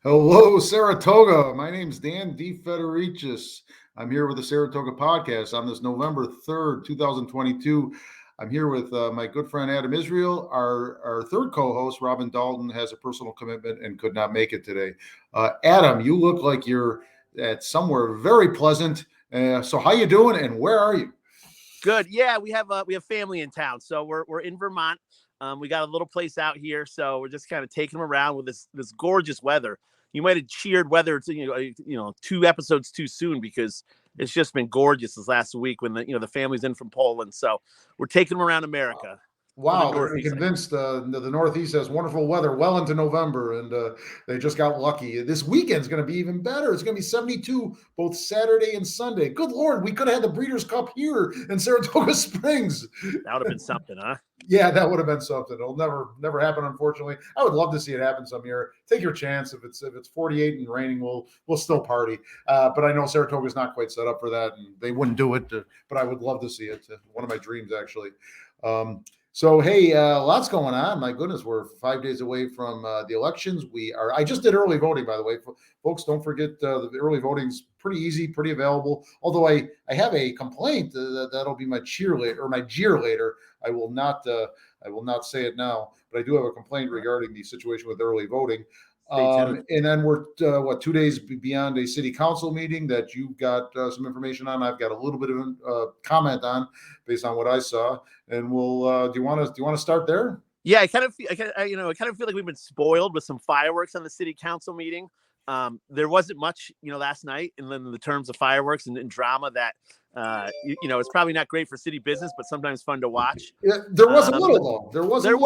Hello, Saratoga. My name's Dan D. Federicis. I'm here with the Saratoga Podcast on this November 3rd, 2022. I'm here with my good friend Adam Israel. Our third co-host, Robin Dalton, has a personal commitment and could not make it today. Adam, you look like you're at somewhere very pleasant. So how you doing and where are you? Good. Yeah, we have family in town, so we're in Vermont. We got a little place out here, so we're just kind of taking them around with this gorgeous weather. You might have cheered weather, two episodes too soon because it's just been gorgeous this last week when the family's in from Poland. So we're taking them around America. Wow, they're convinced the Northeast has wonderful weather well into November, and they just got lucky. This weekend's going to be even better. It's going to be 72 both Saturday and Sunday. Good Lord, we could have had the Breeders' Cup here in Saratoga Springs. That would have been something, huh? Yeah, that would have been something. It'll never happen, unfortunately. I would love to see it happen some year. Take your chance. If it's 48 and raining, we'll still party. But I know Saratoga's not quite set up for that, and they wouldn't do it. But I would love to see it. One of my dreams, actually. So, hey, lots going on. My goodness, we're 5 days away from the elections. I just did early voting, by the way. Folks, don't forget the early voting's pretty easy, pretty available. Although I have a complaint that'll be my cheerleader or my jeer later. I will not say it now, but I do have a complaint regarding the situation with early voting. And then we're 2 days beyond a city council meeting that you've got some information on. I've got a little bit of comment on based on what I saw. And we'll do you want to start there? Yeah, I kind of feel like we've been spoiled with some fireworks on the city council meeting. There wasn't much, last night in the terms of fireworks and drama that, it's probably not great for city business, but sometimes fun to watch. Yeah, there was a little though. There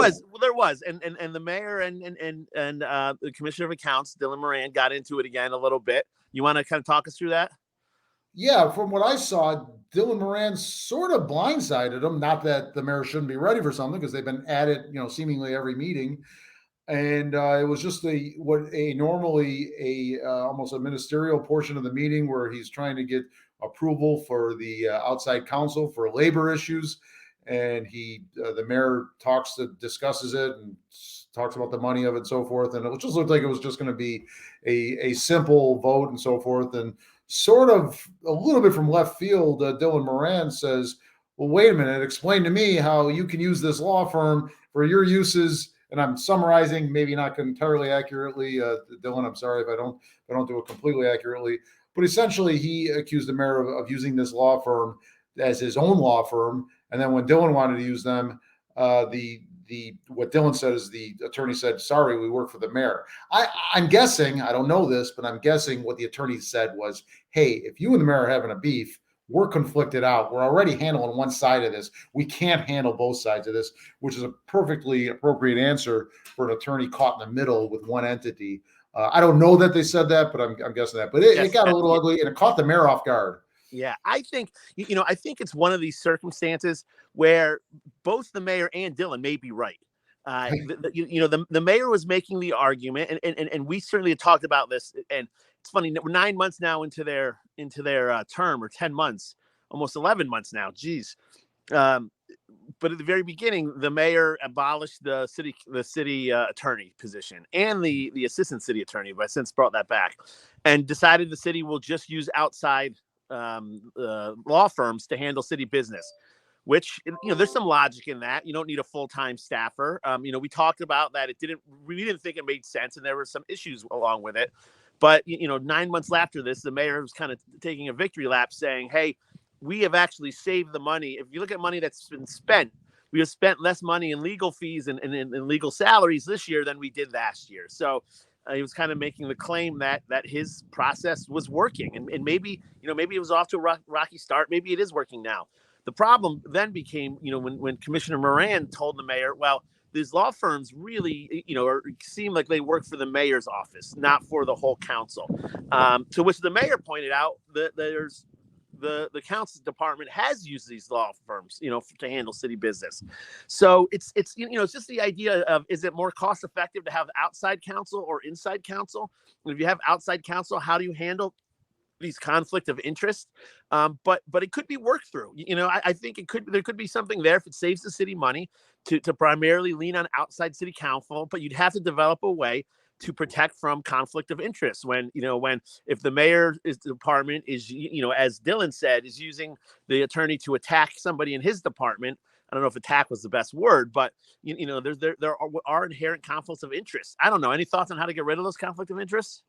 was, and the mayor and the commissioner of accounts, Dylan Moran, got into it again a little bit. You want to kind of talk us through that? Yeah, from what I saw, Dylan Moran sort of blindsided him. Not that the mayor shouldn't be ready for something because they've been at it, seemingly every meeting. And it was just normally almost a ministerial portion of the meeting where he's trying to get approval for the outside counsel for labor issues, and the mayor discusses it and talks about the money of it and so forth. And it just looked like it was just going to be a simple vote and so forth. And sort of a little bit from left field, Dylan Moran says, "Well, wait a minute, explain to me how you can use this law firm for your uses." And I'm summarizing, maybe not entirely accurately. Dylan, I'm sorry if I don't do it completely accurately. But essentially, he accused the mayor of using this law firm as his own law firm. And then when Dylan wanted to use them, what Dylan said is the attorney said, "Sorry, we work for the mayor." I'm guessing, I don't know this, but I'm guessing what the attorney said was, "Hey, if you and the mayor are having a beef, we're conflicted out. We're already handling one side of this. We can't handle both sides of this," which is a perfectly appropriate answer for an attorney caught in the middle with one entity. I don't know that they said that, but I'm guessing that. But it got a little ugly, and it caught the mayor off guard. Yeah, I think it's one of these circumstances where both the mayor and Dylan may be right. The mayor was making the argument, and we certainly had talked about this. And it's funny, we're 9 months now into their term, or 10 months, almost 11 months now. Geez. But at the very beginning, the mayor abolished the city attorney position and the assistant city attorney, but since brought that back, and decided the city will just use outside law firms to handle city business. Which, there's some logic in that. You don't need a full-time staffer. We talked about that. We didn't think it made sense, and there were some issues along with it. But 9 months after this, the mayor was kind of taking a victory lap, saying, "Hey, we have actually saved the money. If you look at money that's been spent, we have spent less money in legal fees and legal salaries this year than we did last year." So he was kind of making the claim that his process was working, and maybe it was off to a rocky start. Maybe it is working now. The problem then became, when Commissioner Moran told the mayor, "Well, these law firms really, seem like they work for the mayor's office, not for the whole council." To which the mayor pointed out that there's the council department has used these law firms, to handle city business. So it's just the idea of, is it more cost effective to have outside counsel or inside counsel? And if you have outside counsel, how do you handle these conflict of interest? But it could be worked through. I think there could be something there if it saves the city money to primarily lean on outside city counsel, but you'd have to develop a way to protect from conflict of interest. When if the mayor's department is, as Dylan said, is using the attorney to attack somebody in his department. I don't know if attack was the best word, but there are inherent conflicts of interest. I don't know. Any thoughts on how to get rid of those conflict of interests?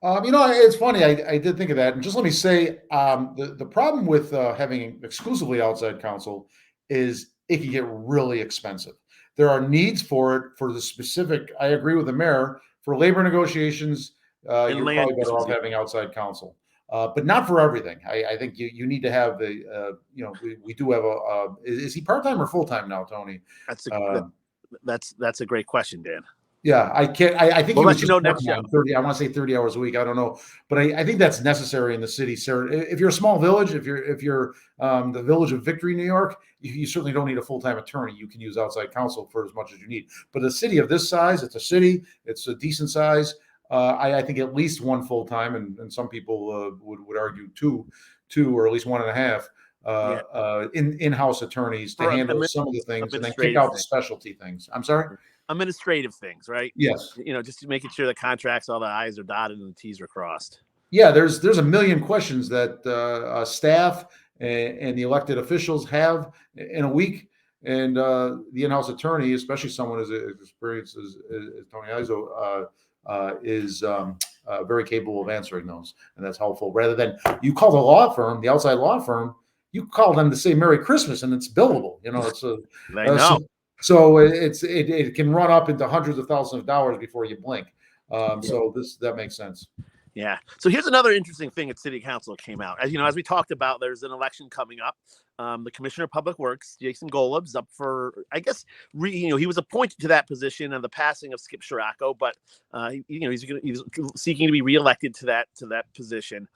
It's funny. I did think of that, and just let me say, the problem with having exclusively outside counsel is it can get really expensive. There are needs for it for the specific. I agree with the mayor for labor negotiations. You're probably better off having outside counsel, but not for everything. I think you need to have the. We do have a. Is he part time or full time now, Tony? That's a great question, Dan. Yeah, I can't. I think we'll let you know next show. 30. I want to say 30 hours a week. I don't know, but I think that's necessary in the city, sir. If you're a small village, if you're the village of Victory, New York, you certainly don't need a full-time attorney. You can use outside counsel for as much as you need. But a city of this size, it's a city. It's a decent size. I think at least one full-time, and some people would argue two, or at least 1.5 in-house attorneys to handle some of the things, and then kick out the specialty things. I'm sorry. Administrative things, right? Yes. Just making sure the contracts, all the I's are dotted and the T's are crossed. Yeah, there's a million questions that staff and the elected officials have in a week, and the in-house attorney, especially someone as experienced as Tony Izzo, is very capable of answering those, and that's helpful. Rather than you call the law firm, the outside law firm, you call them to say Merry Christmas, and it's billable. So it can run up into hundreds of thousands of dollars before you blink. So that makes sense. Yeah. So here's another interesting thing at City Council came out. As we talked about, there's an election coming up. The Commissioner of Public Works, Jason Golub's up for, I guess, he was appointed to that position on the passing of Skip Scirocco, but he's seeking to be reelected to that position.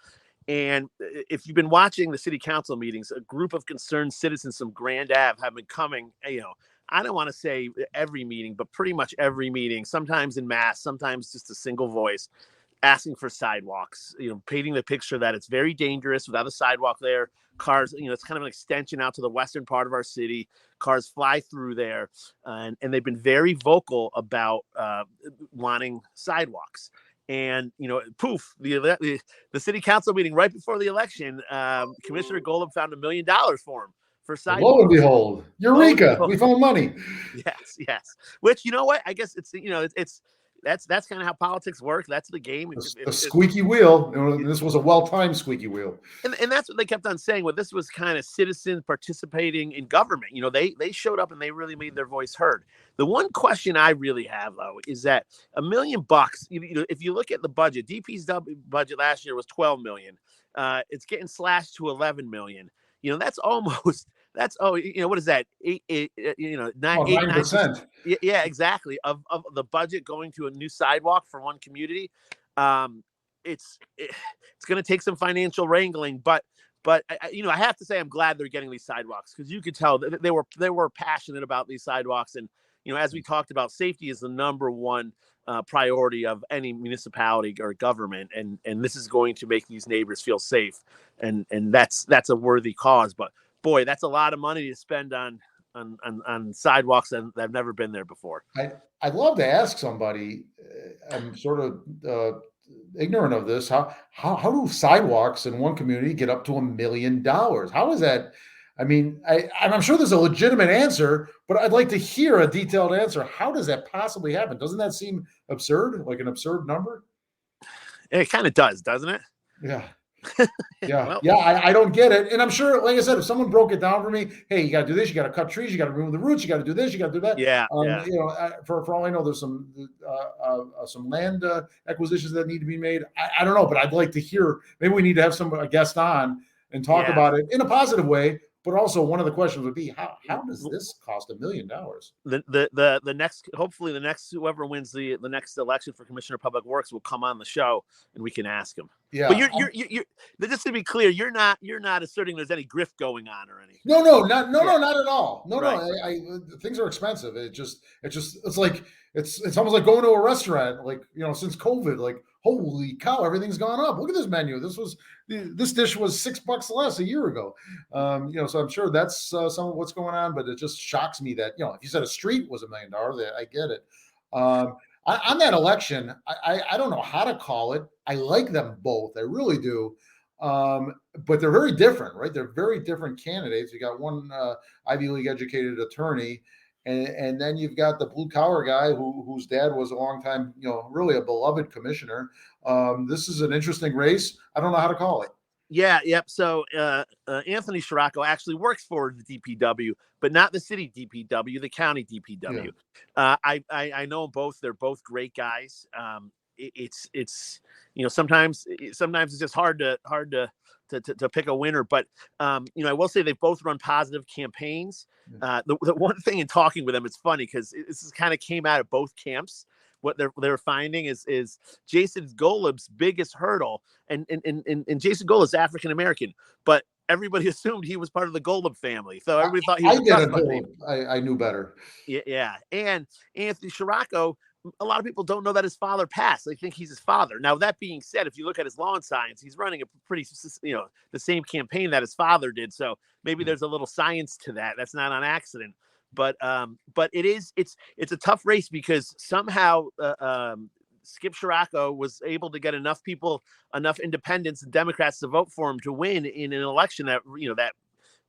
And if you've been watching the City Council meetings, a group of concerned citizens from Grand Ave have been coming, I don't want to say every meeting, but pretty much every meeting, sometimes in mass, sometimes just a single voice, asking for sidewalks, painting the picture that it's very dangerous without a sidewalk there. Cars, it's kind of an extension out to the western part of our city. Cars fly through there. And they've been very vocal about wanting sidewalks. And, poof, the City Council meeting right before the election, Commissioner Golub found $1 million for him. For sidewalks. Lo and behold, Eureka! We found money. Yes. Which, you know what? I guess it's that's kind of how politics work. That's the game. The squeaky wheel. This was a well-timed squeaky wheel. And that's what they kept on saying. Well, this was kind of citizens participating in government. They showed up and they really made their voice heard. The one question I really have, though, is that $1 million, if you look at the budget, DP's budget last year was $12 million. It's getting slashed to $11 million. That's almost. What is that? 9%. Yeah, exactly. Of the budget going to a new sidewalk for one community. It's going to take some financial wrangling, but I have to say I'm glad they're getting these sidewalks, because you could tell that they were passionate about these sidewalks. And, as we talked about, safety is the number one priority of any municipality or government. And this is going to make these neighbors feel safe. And that's a worthy cause. But boy, that's a lot of money to spend on sidewalks that have never been there before. I'd love to ask somebody. I'm sort of ignorant of this. How do sidewalks in one community get up to $1 million? How is that? I mean, I'm sure there's a legitimate answer, but I'd like to hear a detailed answer. How does that possibly happen? Doesn't that seem absurd? Like an absurd number? It kind of does, doesn't it? Yeah. I don't get it. And I'm sure, like I said, if someone broke it down for me, hey, you got to do this, you got to cut trees, you got to remove the roots, you got to do this, you got to do that. For all I know, there's some land acquisitions that need to be made. I don't know, but I'd like to hear. Maybe we need to have a guest on and talk about it in a positive way. But also, one of the questions would be, how does this cost $1 million? The next, hopefully, whoever wins the next election for Commissioner of Public Works will come on the show and we can ask him. Yeah. But you're just to be clear, you're not asserting there's any grift going on or anything. No, not at all. No. Things are expensive. It's like it's almost like going to a restaurant. Like, since COVID, like, holy cow, everything's gone up. Look at this menu. This dish was $6 less a year ago. So I'm sure that's some of what's going on, but it just shocks me that, if you said a street was $1 million, I get it. On that election, I don't know how to call it. I like them both. I really do. But they're very different, right? They're very different candidates. You got one Ivy League educated attorney, and then you've got the blue collar guy whose dad was a long time, really a beloved commissioner. This is an interesting race. I don't know how to call it. Yeah, yep. So Anthony Scirocco actually works for the DPW, but not the city DPW, the county DPW. Yeah. I know them both. They're both great guys. It's sometimes it's just hard to pick a winner, but I will say they've both run positive campaigns. The one thing in talking with them, it's funny because this kind of came out of both camps. What they're finding is Jason Golub's biggest hurdle, and Jason Golub is African American, but everybody assumed he was part of the Golub family, so everybody thought he was. I knew better. Yeah, and Anthony Scirocco, a lot of people don't know that his father passed. They think he's his father. Now, that being said, if you look at his lawn signs, he's running a pretty, the same campaign that his father did. So maybe there's a little science to that. That's not on accident. But it's a tough race because somehow Skip Scirocco was able to get enough independents and Democrats to vote for him to win in an election that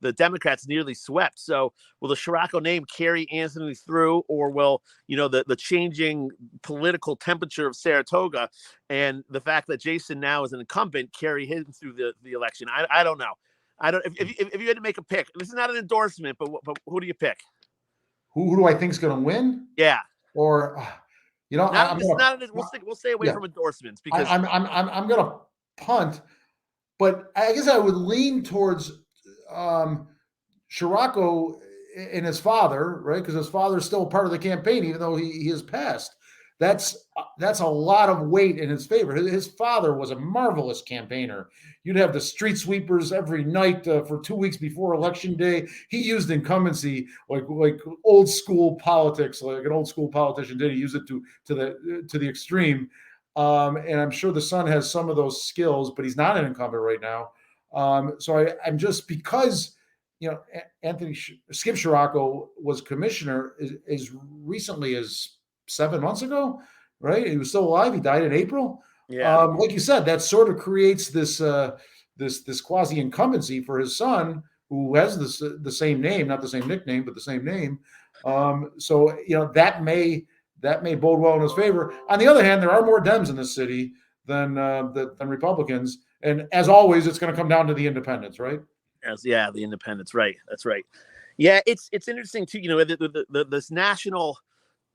the Democrats nearly swept. So will the Scirocco name carry Anthony through, or will the changing political temperature of Saratoga and the fact that Jason now is an incumbent carry him through the election? I don't know. If you had to make a pick, this is not an endorsement, but who do you pick? Who do I think is going to win? Yeah. Or, we'll stay away from endorsements because I'm going to punt, but I guess I would lean towards Scirocco and his father, right? Because his father is still part of the campaign, even though he has passed. That's a lot of weight in his favor. His father was a marvelous campaigner. You'd have the street sweepers every night for 2 weeks before election day. He used incumbency like old school politics, like an old school politician did. He used it to the extreme. And I'm sure the son has some of those skills, but he's not an incumbent right now. So I'm just because Anthony Skip Scirocco was commissioner as recently as 7 months ago, right? He was still alive. He died in April. Yeah. Like you said, that sort of creates this quasi incumbency for his son, who has the same name, not the same nickname, but the same name. So that may bode well in his favor. On the other hand, there are more Dems in this city than Republicans, and as always, it's going to come down to the independents, right? The independents, right? That's right. Yeah, it's interesting too.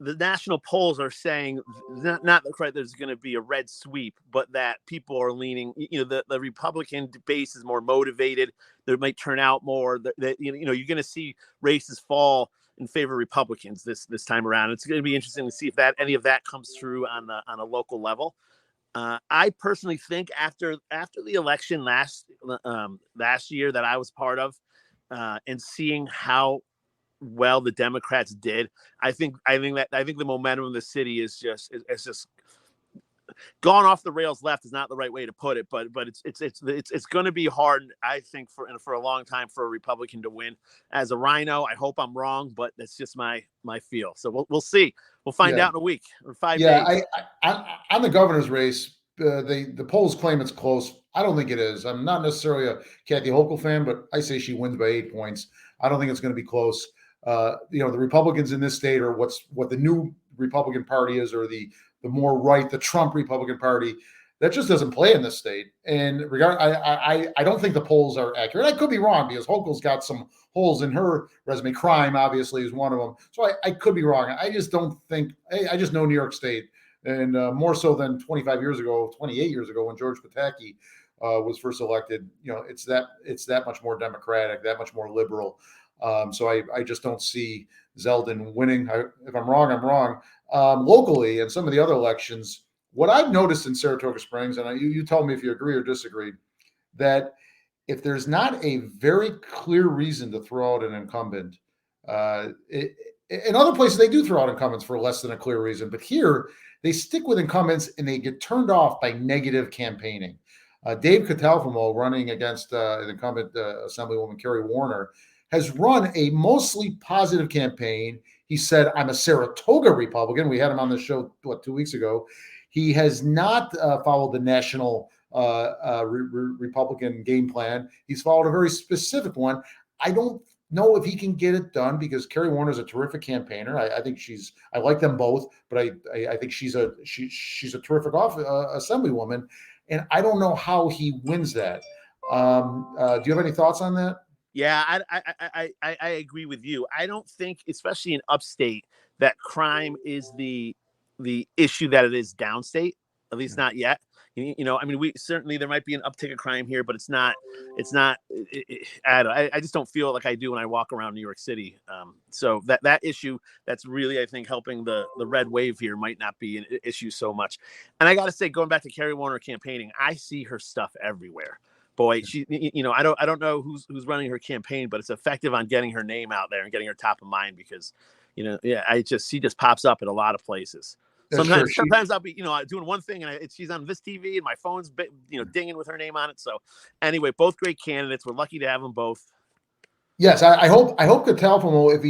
The national polls are saying not quite there's going to be a red sweep, but that people are leaning. The Republican base is more motivated. There might turn out more. You're going to see races fall in favor of Republicans this time around. It's going to be interesting to see if any of that comes through on a local level. I personally think after the election last year that I was part of, and seeing how well the Democrats did, I think the momentum of the city is just gone off the rails left is not the right way to put it, but it's going to be hard, I think, for a long time for a Republican to win. As a Rhino, I hope I'm wrong, but that's just my feel. So we'll see. We'll find out in a week or 5 days. I on the governor's race, the polls claim it's close. I don't think it is. I'm not necessarily a Kathy Hochul fan, but I say she wins by 8 points. I don't think it's going to be close. The Republicans in this state are what the new Republican Party is, or the more right, the Trump Republican Party. That just doesn't play in this state. And I don't think the polls are accurate. I could be wrong because Hochul's got some holes in her resume. Crime, obviously, is one of them. So I could be wrong. I just don't think. I just know New York State, and more so than 28 years ago, when George Pataki was first elected. It's that much more democratic, that much more liberal. So I just don't see Zeldin winning. If I'm wrong, I'm wrong. Locally, and some of the other elections, what I've noticed in Saratoga Springs, and you tell me if you agree or disagree, that if there's not a very clear reason to throw out an incumbent, in other places they do throw out incumbents for less than a clear reason, but here they stick with incumbents and they get turned off by negative campaigning. Dave Catalfamo, running against an incumbent Assemblywoman Kerry Warner, has run a mostly positive campaign. He said, I'm a Saratoga Republican. We had him on the show, 2 weeks ago. He has not followed the national Republican game plan. He's followed a very specific one. I don't know if he can get it done because Kerry Warner is a terrific campaigner. I think I like them both, but I think she's a terrific assemblywoman, and I don't know how he wins that. Do you have any thoughts on that? Yeah, I agree with you. I don't think, especially in upstate, that crime is the issue that it is downstate, at least not yet. You know, I mean, there might be an uptick of crime here, but it's not, I just don't feel like I do when I walk around New York City. So that issue that's really, I think, helping the red wave here might not be an issue so much. And I got to say, going back to Kerry Warner campaigning, I see her stuff everywhere. Boy, she, I don't know who's running her campaign, but it's effective on getting her name out there and getting her top of mind because, she just pops up in a lot of places. Sometimes I'll be, doing one thing and she's on this TV and my phone's, dinging with her name on it. So anyway, both great candidates. We're lucky to have them both. Yes, I hope Catalfamo, if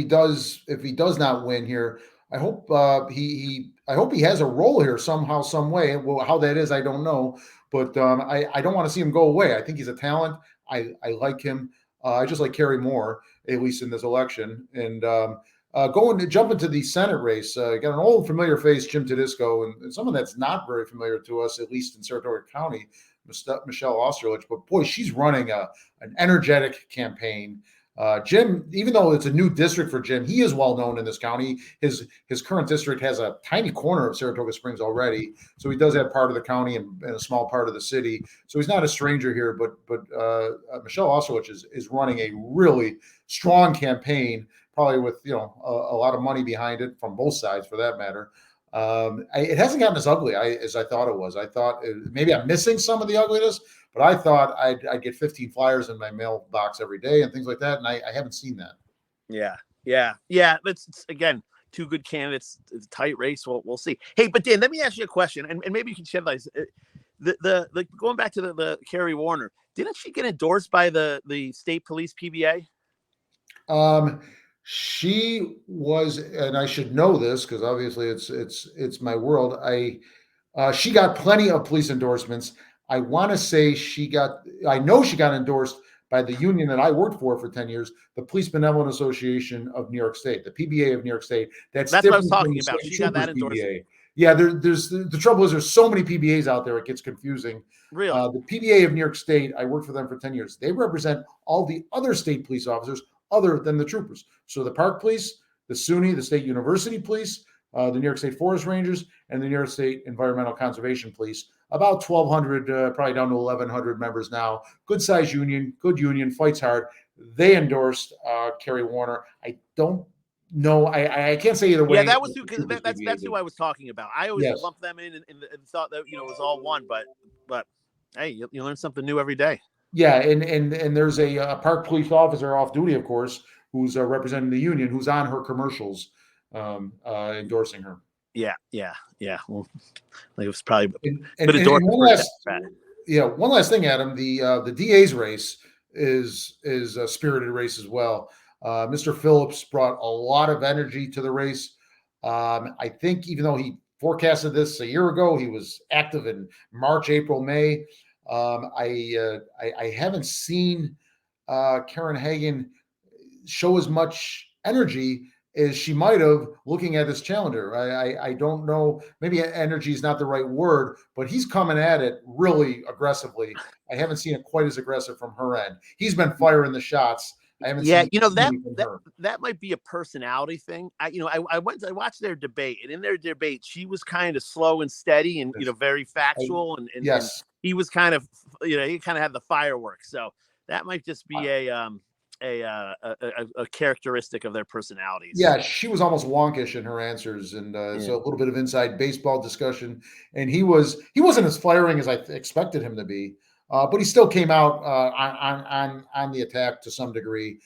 he does not win here, I hope he has a role here somehow, some way. Well, how that is, I don't know, but I don't want to see him go away. I think he's a talent. I like him. I just like Kerry more, at least in this election. And jump into the Senate race. Got an old familiar face, Jim Tedisco, and someone that's not very familiar to us, at least in Saratoga County, Michelle Osterlich. But boy, she's running an energetic campaign. Jim, even though it's a new district for Jim, he is well known in this county. His current district has a tiny corner of Saratoga Springs already, so he does have part of the county and a small part of the city. So he's not a stranger here. But Michelle Osterlich is running a really strong campaign, probably with a lot of money behind it from both sides, for that matter. It hasn't gotten as ugly as I thought it was. I thought maybe I'm missing some of the ugliness, but I thought I'd get 15 flyers in my mailbox every day and things like that, and I haven't seen that. Yeah. That's, again, two good candidates. It's a tight race. We'll see. Hey, but Dan, let me ask you a question, and maybe you can shed light. The going back to the Kerry Warner, didn't she get endorsed by the state police PBA? She was, and I should know this because obviously it's my world. She got plenty of police endorsements. I want to say I know she got endorsed by the union that I worked for 10 years, the Police Benevolent Association of New York State, the PBA of New York State. That's what I was talking about. She got that endorsement. PBA. Yeah, there's the trouble is there's so many PBAs out there, it gets confusing. Really? The PBA of New York State, I worked for them for 10 years. They represent all the other state police officers other than the troopers. So the Park Police, the SUNY, the State University Police, the New York State Forest Rangers, and the New York State Environmental Conservation Police. About 1,200, probably down to 1,100 members now. Good size union, fights hard. They endorsed Kerry Warner. I don't know. I can't say either way. Yeah, that was that's who I was talking about. I always lumped them in and thought that it was all one. But hey, you learn something new every day. Yeah, and there's a park police officer off duty, of course, who's representing the union, who's on her commercials, endorsing her. Yeah. Well, it was probably one last thing, Adam. The DA's race is a spirited race as well. Mr. Phillips brought a lot of energy to the race. I think even though he forecasted this a year ago, he was active in March, April, May. I haven't seen Karen Hagan show as much energy as she might have looking at this challenger. I don't know. Maybe energy is not the right word, but he's coming at it really aggressively. I haven't seen it quite as aggressive from her end. He's been firing the shots. I haven't seen that might be a personality thing. I watched their debate, and in their debate, she was kind of slow and steady and very factual, and he was kind of he kind of had the fireworks. So that might just be a characteristic of their personalities. Yeah, she was almost wonkish in her answers, and so a little bit of inside baseball discussion. And he wasn't as firing as I expected him to be, but he still came out on the attack to some degree.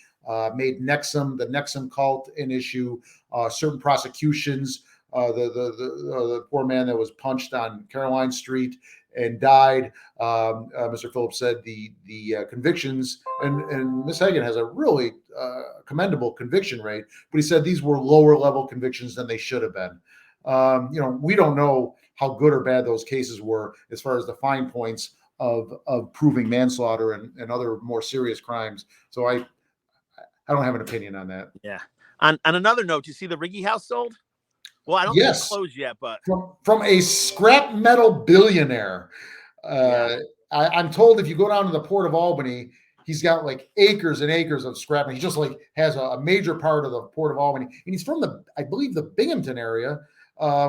Made the Nexum cult an issue. Certain prosecutions. The poor man that was punched on Caroline Street. and died. Mr. Phillips said the convictions, and Ms. Hagan has a really commendable conviction rate, but he said these were lower level convictions than they should have been. We don't know how good or bad those cases were as far as the fine points of proving manslaughter and other more serious crimes. So I don't have an opinion on that. Yeah. On another note, you see the Riggy house sold? Well, I don't think it's closed yet, but from a scrap metal billionaire. I'm told if you go down to the Port of Albany, he's got like acres and acres of scrap. And he just like has a major part of the Port of Albany, and he's from I believe the Binghamton area,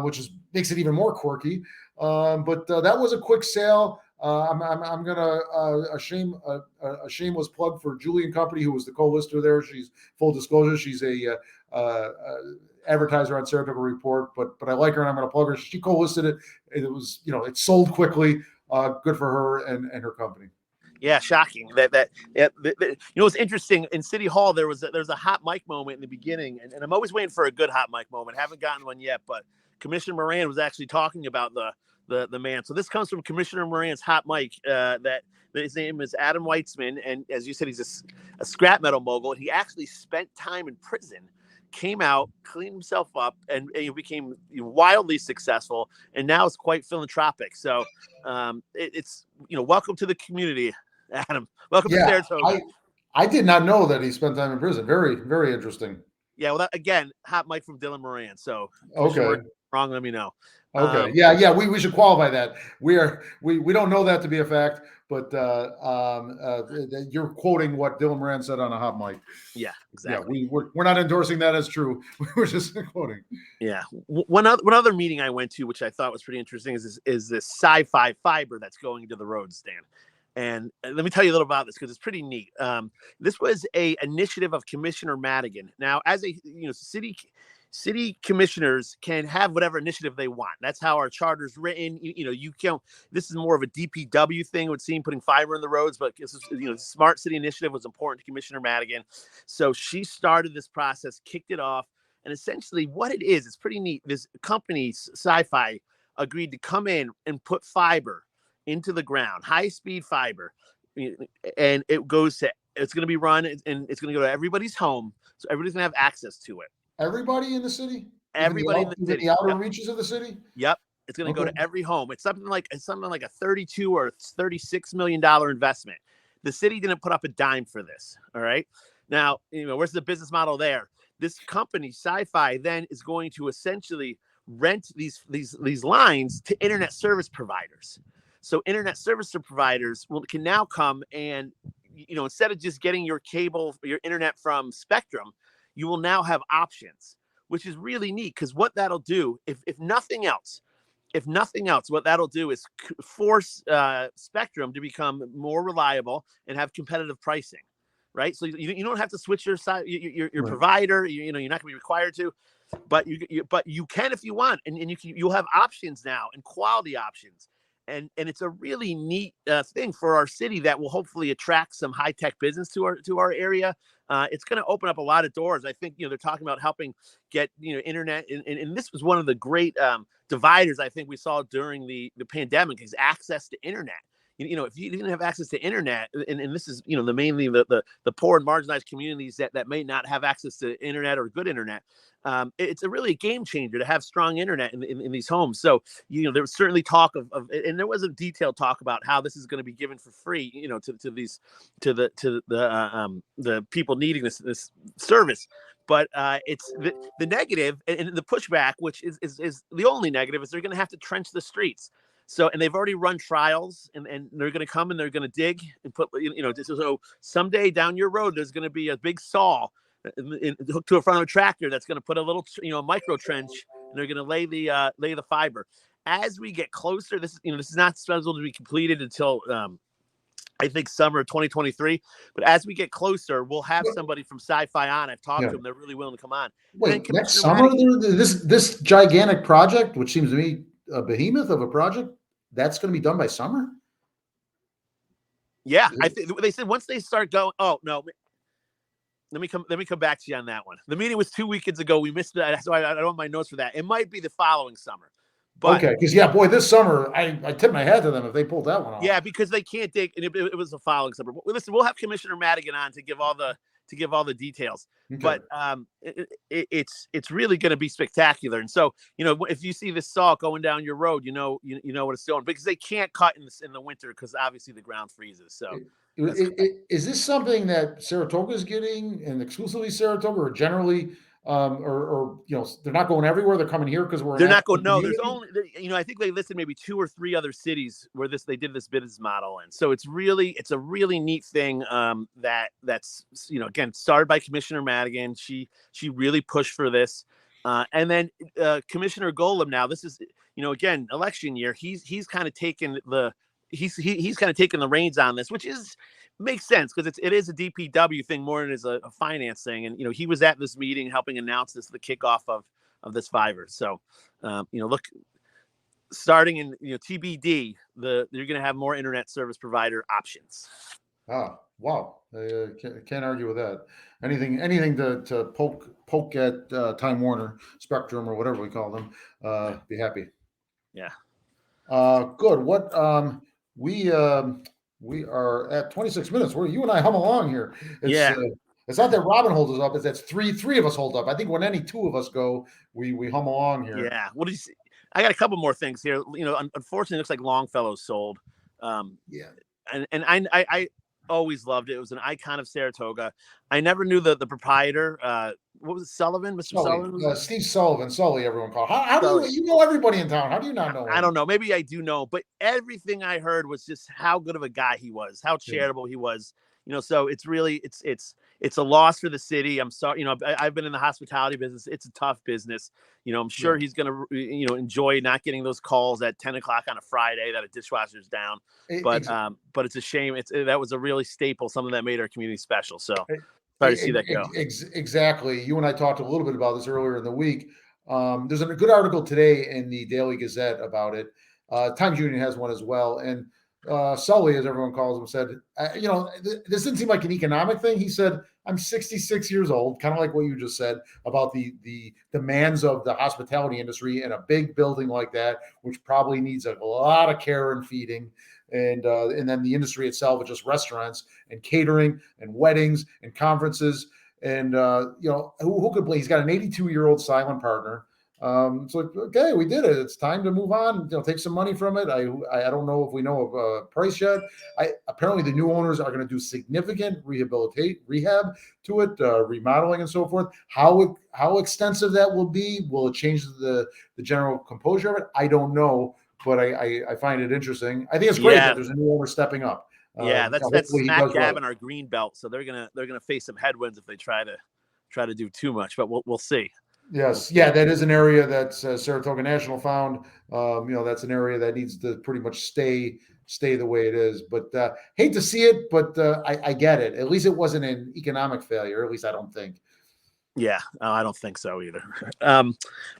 which makes it even more quirky. But that was a quick sale. I'm gonna a shameless plug for Julie and Company, who was the co-lister there. She's full disclosure, she's a advertiser on Saratoga Report, but I like her and I'm going to plug her. She co-listed it. It was it sold quickly. Good for her and her company. Yeah, shocking. It's interesting. In City Hall, there was a hot mic moment in the beginning, and I'm always waiting for a good hot mic moment. Haven't gotten one yet, but Commissioner Moran was actually talking about the man. So this comes from Commissioner Moran's hot mic. That his name is Adam Weitzman, and as you said, he's a scrap metal mogul. He actually spent time in prison, came out, cleaned himself up, and he became wildly successful, and now is quite philanthropic. So it's welcome to the community, Adam. Welcome to Saratoga. I did not know that he spent time in prison. Very, very interesting. Yeah, well, again, hot mic from Dylan Moran. So okay, wrong, let me know. Okay, we should qualify that. We don't know that to be a fact, but you're quoting what Dylan Moran said on a hot mic. Yeah, exactly. Yeah, we're not endorsing that as true. We're just quoting. Yeah. One other meeting I went to, which I thought was pretty interesting, is this sci-fi fiber that's going into the roads, Dan. And let me tell you a little about this because it's pretty neat. This was a initiative of Commissioner Madigan. Now, as a city commissioners can have whatever initiative they want. That's how our charter's written. You can't. This is more of a DPW thing, it would seem, putting fiber in the roads. But this is, the Smart City Initiative was important to Commissioner Madigan, so she started this process, kicked it off, and essentially what it is, it's pretty neat. This company, Sci-Fi, agreed to come in and put fiber into the ground, high-speed fiber, and it's going to be run, and it's going to go to everybody's home, so everybody's going to have access to it. Everybody in the city? Everybody in the city. The outer reaches of the city? Yep. It's going to go to every home. It's something like a 32 or $36 million investment. The city didn't put up a dime for this. All right. Now, where's the business model there? This company, Sci-Fi, then is going to essentially rent these lines to internet service providers. So internet service providers can now come and, instead of just getting your cable, your internet from Spectrum, you will now have options, which is really neat, because what that'll do, if nothing else, what that'll do is force Spectrum to become more reliable and have competitive pricing, right? So you don't have to switch your provider. You're not going to be required to, but you can if you want, and you'll have options now, and quality options. And it's a really neat thing for our city that will hopefully attract some high tech business to our area. It's going to open up a lot of doors. I think they're talking about helping get internet, and this was one of the great dividers I think we saw during the pandemic, is access to internet. If you didn't have access to internet, and this is mainly the poor and marginalized communities that may not have access to internet or good internet. It's really a game changer to have strong internet in these homes. So there was certainly talk of and there was a detailed talk about how this is going to be given for free, to the people needing this service. But it's the negative and the pushback, which is the only negative, is they're going to have to trench the streets. So, and they've already run trials, and they're going to come and they're going to dig and put, so someday down your road, there's going to be a big saw hooked to a front of a tractor that's going to put a little, micro trench, and they're going to lay the fiber. As we get closer, this is not scheduled to be completed until I think summer of 2023. But as we get closer, we'll have somebody from Sci-Fi on. I've talked to them; they're really willing to come on. Wait, next summer, this gigantic project, which seems to me a behemoth of a project, that's going to be done by summer? Yeah, I think they said once they start going. Oh no, let me come back to you on that one. The meeting was 2 weekends ago. We missed that, so I don't have my notes for that. It might be the following summer, But okay, because boy, this summer I tip my hat to them if they pulled that one off. yeah, because they can't dig, and it was the following summer. Listen, we'll have Commissioner Madigan on to give all the details. Okay. But it's really going to be spectacular. And so, if you see this salt going down your road, you know what it's doing, because they can't cut in the winter because obviously the ground freezes. So is this something that Saratoga is getting, and exclusively Saratoga, or generally, or they're not going everywhere? They're coming here because they're not going. No, there's only I think they listed maybe 2 or 3 other cities where they did this business model in. So it's a really neat thing that's again started by Commissioner Madigan. She really pushed for this, and then Commissioner Golub. Now this is again election year. He's kind of taken the reins on this, which makes sense because it is a DPW thing more than it is a finance thing. And he was at this meeting helping announce the kickoff of this Fiverr. So look, starting in TBD, you're going to have more internet service provider options. Wow, can't argue with that. Anything to poke at Time Warner, Spectrum, or whatever we call them, be happy. Yeah. Good. What we are at 26 minutes. Where you and I hum along here. It's not that Robin holds us up. It's that three of us hold up. I think when any 2 of us go, we hum along here. Yeah. What did you see? I got a couple more things here. Unfortunately, it looks like Longfellow's sold. Yeah. And I always loved it. It was an icon of Saratoga. I never knew the proprietor. What was it, Sullivan? Mr. Sullivan? Steve Sullivan. Sully, everyone called. How do you know everybody in town? How do you not know him? I don't know. Maybe I do know, but everything I heard was just how good of a guy he was, how charitable he was. So it's really it's a loss for the city. I'm sorry. I've been in the hospitality business. It's a tough business. I'm sure he's going to enjoy not getting those calls at 10 o'clock on a Friday that a dishwasher's down. But it's a shame. That was a really staple, something that made our community special. So sorry to see that go. Exactly. You and I talked a little bit about this earlier in the week. There's a good article today in the Daily Gazette about it. Times Union has one as well. And Sully, as everyone calls him, said, this didn't seem like an economic thing. He said, I'm 66 years old, kind of like what you just said about the demands of the hospitality industry in a big building like that, which probably needs a lot of care and feeding. And then the industry itself, just restaurants and catering and weddings and conferences. And, who could play? He's got an 82-year-old silent partner. So okay, we did it. It's time to move on. Take some money from it. I don't know if we know of a price yet. Apparently the new owners are going to do significant rehab to it, remodeling and so forth. How extensive that will be? Will it change the general composure of it? I don't know, but I find it interesting. I think it's great that there's a new owner stepping up. That's smack dab in our green belt. So they're gonna face some headwinds if they try to do too much. But we'll see. Yes. Yeah, that is an area that's Saratoga National found. That's an area that needs to pretty much stay the way it is. But hate to see it, but I get it. At least it wasn't an economic failure. At least I don't think. Yeah, I don't think so either.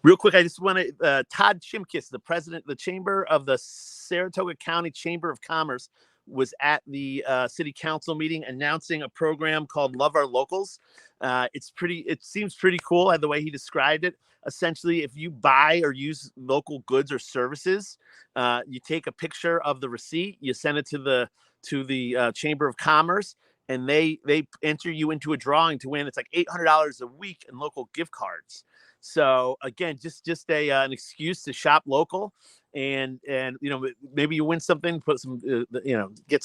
Real quick, I just want to Todd Chimkis, the president of the Chamber of the Saratoga County Chamber of Commerce, was at the city council meeting announcing a program called Love Our Locals. It seems pretty cool the way he described it. Essentially, if you buy or use local goods or services, you take a picture of the receipt, you send it to the Chamber of Commerce, and they enter you into a drawing to win. It's like $800 a week in local gift cards. So again, just an excuse to shop local. And maybe you win something, put some get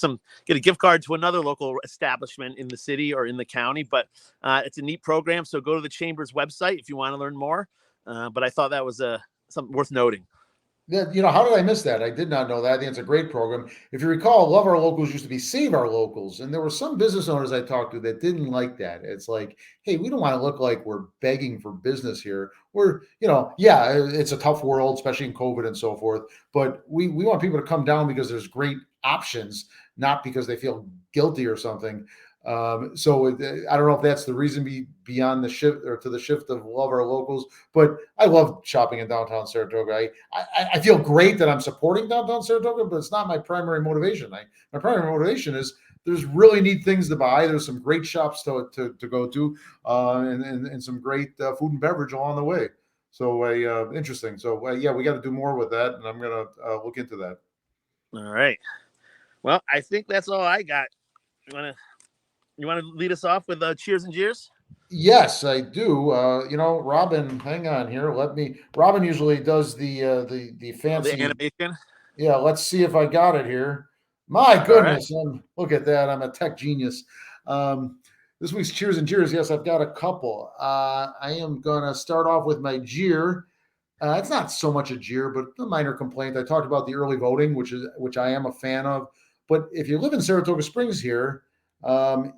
a gift card to another local establishment in the city or in the county. But it's a neat program, so go to the Chamber's website if you want to learn more. But I thought that was something worth noting. Yeah, how did I miss that? I did not know that. I think it's a great program. If you recall, Love Our Locals used to be Save Our Locals. And there were some business owners I talked to that didn't like that. It's like, hey, we don't want to look like we're begging for business here. We're, it's a tough world, especially in COVID and so forth. But we want people to come down because there's great options, not because they feel guilty or something. So I don't know if that's the reason beyond the shift or to the shift of Love Our Locals, but I love shopping in downtown Saratoga. I feel great that I'm supporting downtown Saratoga, but it's not my primary motivation. My primary motivation is there's really neat things to buy. There's some great shops to go to, and some great food and beverage along the way. So interesting. So yeah, we got to do more with that, and I'm gonna look into that. All right. Well, I think that's all I got. You wanna lead us off with cheers and jeers? Yes, I do. Robin, hang on here. Robin usually does the Oh, the fancy. animation. Yeah, let's see if I got it here. My All right. goodness, look at that. I'm a tech genius. This week's cheers and jeers. Yes, I've got a couple. I am gonna start off with my jeer. It's not so much a jeer, but a minor complaint. I talked about the early voting, which I am a fan of. But if you live in Saratoga Springs here,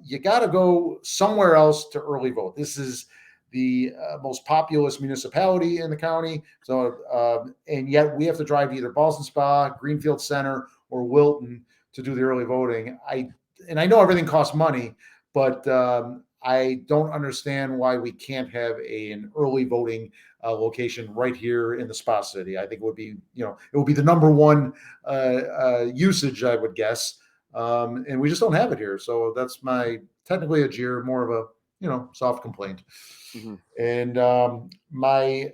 you got to go somewhere else to early vote. This is the most populous municipality in the county. So, and yet we have to drive to either Boston Spa, Greenfield Center, or Wilton to do the early voting. I know everything costs money, but I don't understand why we can't have an early voting location right here in the Spa City. I think it would be the number one usage, I would guess. And we just don't have it here. So that's technically a jeer, more of a, soft complaint. Mm-hmm. And my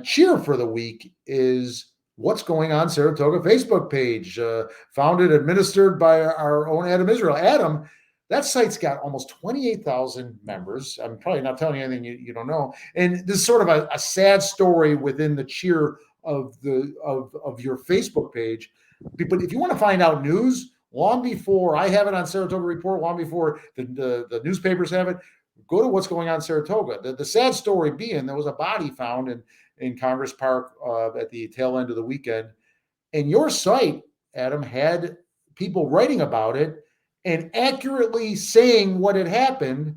cheer for the week is what's going on Saratoga Facebook page, founded, administered by our own Adam Israel. Adam, that site's got almost 28,000 members. I'm probably not telling you anything you don't know. And this is sort of a sad story within the cheer of your Facebook page. But if you want to find out news, long before I have it on Saratoga Report, long before the newspapers have it, go to what's going on in Saratoga. The sad story being there was a body found in Congress Park at the tail end of the weekend. And your site, Adam, had people writing about it and accurately saying what had happened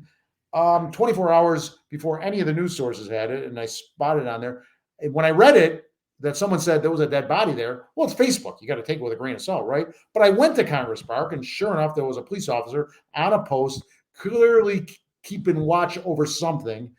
24 hours before any of the news sources had it. And I spotted it on there. And when I read it, that someone said there was a dead body there. Well, it's Facebook. You got to take it with a grain of salt, right? But I went to Congress Park, and sure enough, there was a police officer on a post clearly keeping watch over something.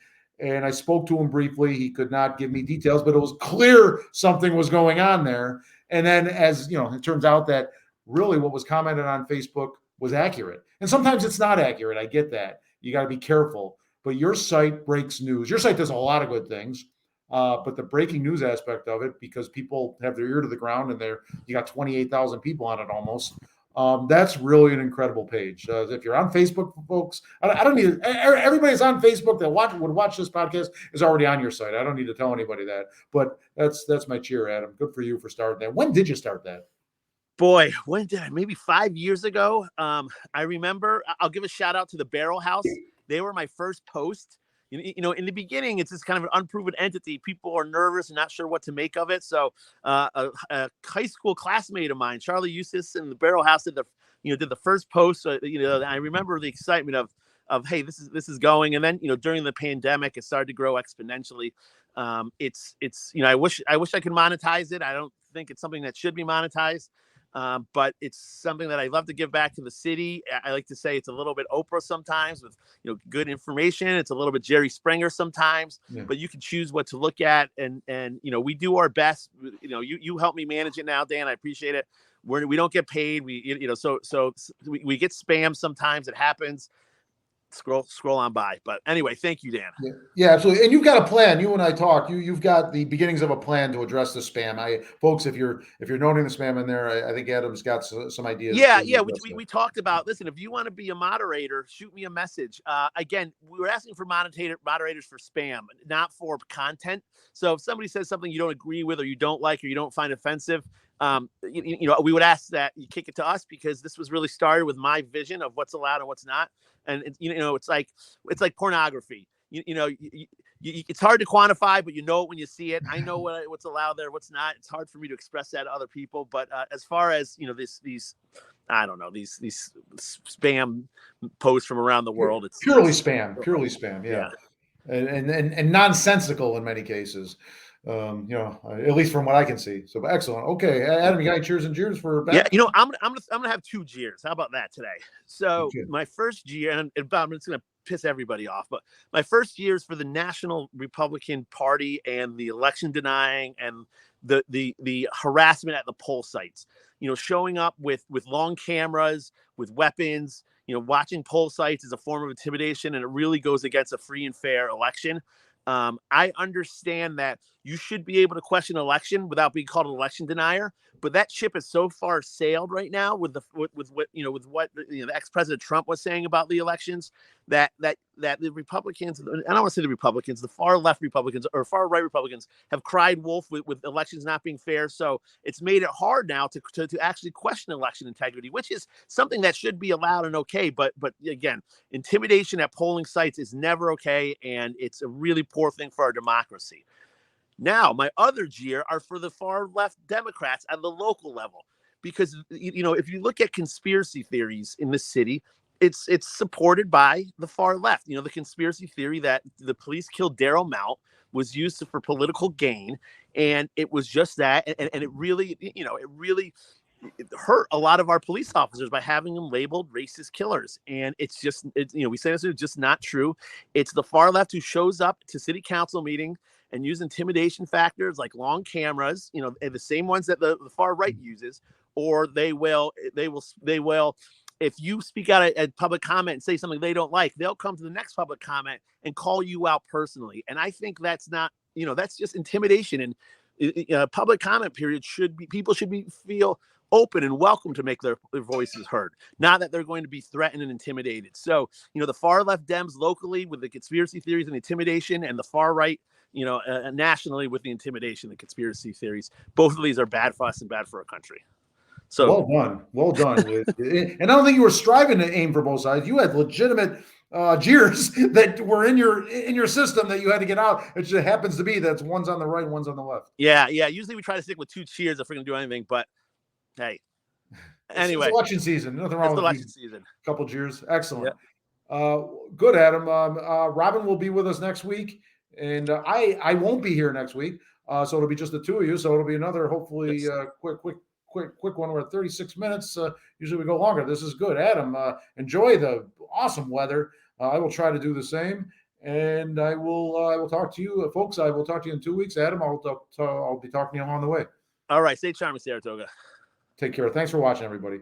And I spoke to him briefly. He could not give me details, but it was clear something was going on there. And then, as you know, it turns out that really what was commented on Facebook was accurate. And sometimes it's not accurate. I get that. You got to be careful. But your site breaks news. Your site does a lot of good things. But the breaking news aspect of it, because people have their ear to the ground and you got 28,000 people on it almost. That's really an incredible page. If you're on Facebook, folks, I don't need everybody's on Facebook that would watch this podcast is already on your site. I don't need to tell anybody that. But that's my cheer, Adam. Good for you for starting that. When did you start that? Boy, when did I? Maybe 5 years ago. I remember. I'll give a shout out to the Barrel House. They were my first post. In the beginning, it's this kind of an unproven entity. People are nervous and not sure what to make of it. So a high school classmate of mine, Charlie Eustace, in the Barrel House did the first post. So, I remember the excitement of hey, this is going. And then during the pandemic, it started to grow exponentially. It's I wish I could monetize it. I don't think it's something that should be monetized. But it's something that I love to give back to the city. I like to say it's a little bit Oprah sometimes with, good information. It's a little bit Jerry Springer sometimes, but you can choose what to look at. And we do our best. You help me manage it now, Dan. I appreciate it. We don't get paid. We get spam sometimes. It happens. Scroll on by. But anyway, thank you, Dan. Yeah, absolutely. And you've got a plan. You and I talked. You've got the beginnings of a plan to address the spam. Folks, if you're noting the spam in there, I think Adam's got some ideas. Yeah. We talked about. Listen, if you want to be a moderator, shoot me a message. Again, we were asking for moderators for spam, not for content. So if somebody says something you don't agree with, or you don't like, or you don't find offensive, we would ask that you kick it to us, because this was really started with my vision of what's allowed and what's not. And it's like pornography. It's hard to quantify, but it when you see it. I know what's allowed there, what's not. It's hard for me to express that to other people. But as far as these I don't know, these spam posts from around the world, it's purely spam. Yeah. And nonsensical in many cases. At least from what I can see. So excellent. Okay, Adam, you got any cheers and jeers for back? Yeah, I'm gonna have 2 jeers. How about that today? So my first jeer, and I'm just gonna piss everybody off, but my first years for the National Republican Party and the election denying and the harassment at the poll sites. Showing up with long cameras, with weapons. Watching poll sites is a form of intimidation, and it really goes against a free and fair election. I understand that you should be able to question an election without being called an election denier, but that ship has so far sailed right now with what the ex-president Trump was saying about the elections that the Republicans, I don't want to say the Republicans, the far left Republicans or far right Republicans have cried wolf with elections not being fair. So it's made it hard now to actually question election integrity, which is something that should be allowed and okay. But again, intimidation at polling sites is never okay, and it's a really poor thing for our democracy. Now, my other jeer are for the far left Democrats at the local level, because if you look at conspiracy theories in this city, it's supported by the far left. The conspiracy theory that the police killed Darryl Mount was used for political gain, and it was just that, and it really hurt a lot of our police officers by having them labeled racist killers. And we say this is just not true. It's the far left who shows up to city council meeting and use intimidation factors like long cameras, the same ones that the far right uses, or they will, if you speak out at public comment and say something they don't like, they'll come to the next public comment and call you out personally. And I think that's not, that's just intimidation. And public comment period people should feel open and welcome to make their voices heard, not that they're going to be threatened and intimidated. So, the far left Dems locally with the conspiracy theories and intimidation, and the far right, nationally with the intimidation and conspiracy theories, both of these are bad for us and bad for our country. So well done. And I don't think you were striving to aim for both sides. You had legitimate jeers that were in your system that you had to get out. It just happens to be that one's on the right, one's on the left. Yeah. Usually we try to stick with 2 cheers if we're going to do anything, but hey. Anyway, it's election season. Nothing wrong with election season. A couple cheers. Excellent. Yeah. Good, Adam. Robin will be with us next week, and I won't be here next week. So it'll be just the two of you. So it'll be another hopefully quick one. We're at 36 minutes. Usually we go longer. This is good. Adam, enjoy the awesome weather. I will try to do the same, and I will talk to you, folks. I will talk to you in 2 weeks. Adam, I'll be talking to you along the way. All right. Stay charming, Saratoga. Take care. Thanks for watching, everybody.